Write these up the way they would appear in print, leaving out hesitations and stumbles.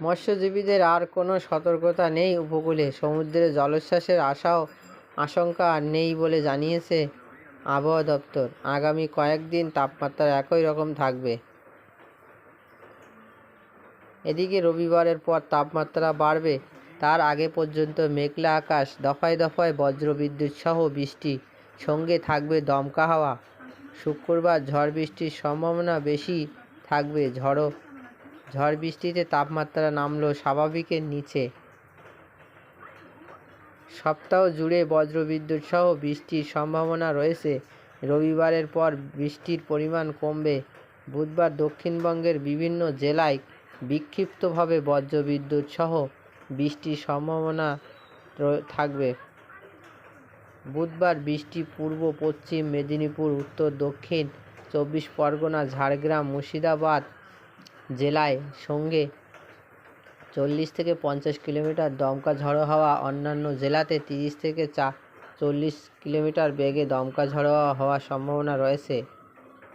মৎস্যজীবীদের আর কোনো সতর্কতা নেই উপকূলে, সমুদ্রে জলোচ্ছ্বাসের আশঙ্কা আর নেই বলে জানিয়েছে আবহাওয়া দপ্তর। আগামী কয়েকদিন তাপমাত্রা একই রকম থাকবে। এদিকে রবিবারের পর তাপমাত্রা বাড়বে। তার আগে পর্যন্ত মেঘলা আকাশ, দফায় দফায় বজ্রবিদ্যুৎ সহ বৃষ্টি, সঙ্গে থাকবে দমকা হাওয়া। শুক্রবার ঝড় বৃষ্টির সম্ভাবনা বেশি থাকবে। ঝড় বৃষ্টিতে তাপমাত্রা নামলো স্বাভাবিকের নিচে। সপ্তাহ জুড়ে বজ্রবিদ্যুৎ সহ বৃষ্টির সম্ভাবনা রয়েছে। রবিবারের পর বৃষ্টির পরিমাণ কমবে। বুধবার দক্ষিণবঙ্গের বিভিন্ন জেলায় বিক্ষিপ্তভাবে বজ্রবিদ্যুৎ সহ বৃষ্টির সম্ভাবনা থাকবে। বুধবার বৃষ্টি পূর্ব পশ্চিম মেদিনীপুর, উত্তর দক্ষিণ 24 পরগনা, ঝাড়গ্রাম, মুর্শিদাবাদ জেলায় সঙ্গে 40 থেকে 50 কিলোমিটার দমকা ঝড়ো হাওয়া। অন্যান্য জেলাতে 30 থেকে 40 কিলোমিটার বেগে দমকা ঝড়ো হাওয়া হওয়ার সম্ভাবনা রয়েছে।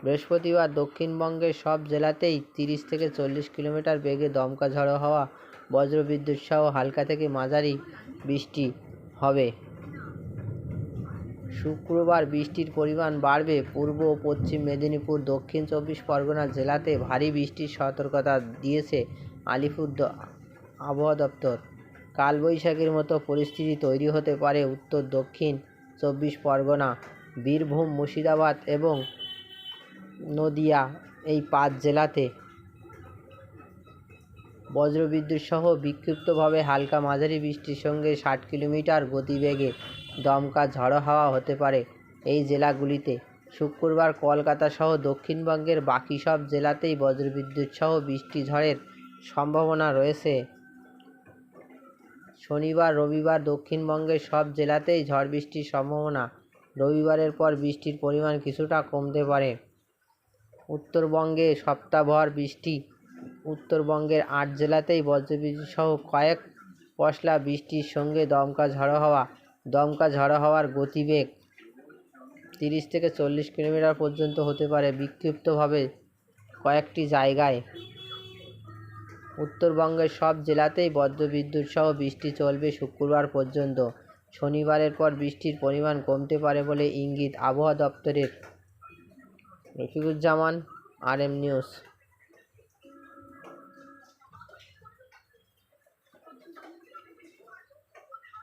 বৃহস্পতিবার দক্ষিণবঙ্গের সব জেলাতেই 30 থেকে 40 কিলোমিটার বেগে দমকা ঝড়ো হাওয়া, বজ্রবিদ্যুৎ সহ হালকা থেকে মাঝারি বৃষ্টি হবে। শুক্রবার বৃষ্টির পরিমাণ বাড়বে। পূর্ব ও পশ্চিম মেদিনীপুর, দক্ষিণ 24 পরগনা জেলাতে ভারী বৃষ্টির সতর্কতা দিয়েছে আলিপুর আবহাওয়া দপ্তর। কালবৈশাখীর মতো পরিস্থিতি তৈরি হতে পারে উত্তর দক্ষিণ 24 পরগনা, বীরভূম, মুর্শিদাবাদ এবং নদিয়া, এই 5 জেলাতে। বজ্রবিদ্যুৎ সহ বিক্ষিপ্তভাবে হালকা মাঝারি বৃষ্টির সঙ্গে 60 কিলোমিটার গতিবেগে দমকা ঝড়ো হাওয়া হতে পারে এই জেলাগুলিতে। শুক্রবার কলকাতা সহ দক্ষিণবঙ্গের বাকি সব জেলাতেই বজ্রবিদ্যুৎ সহ বৃষ্টি ঝড়ের সম্ভাবনা রয়েছে। শনিবার রবিবার দক্ষিণবঙ্গের সব জেলাতেই ঝড় বৃষ্টির সম্ভাবনা। রবিবারের পর বৃষ্টির পরিমাণ কিছুটা কমতে পারে। উত্তরবঙ্গে সপ্তাহভর বৃষ্টি। উত্তরবঙ্গের 8 জেলাতেই বজ্রবিদ্যুৎ সহ কয়েক পশলা বৃষ্টির সঙ্গে দমকা ঝড়ো হাওয়ার গতিবেগ 30 থেকে 40 কিলোমিটার পর্যন্ত হতে পারে বিক্ষিপ্তভাবে কয়েকটি জায়গায়। উত্তরবঙ্গের সব জেলাতেই বজ্রবিদ্যুৎ সহ বৃষ্টি চলবে শুক্রবার পর্যন্ত। শনিবারের পর বৃষ্টির পরিমাণ কমতে পারে বলে ইঙ্গিত আবহাওয়া দপ্তরের। Rafiquzzaman, RM news.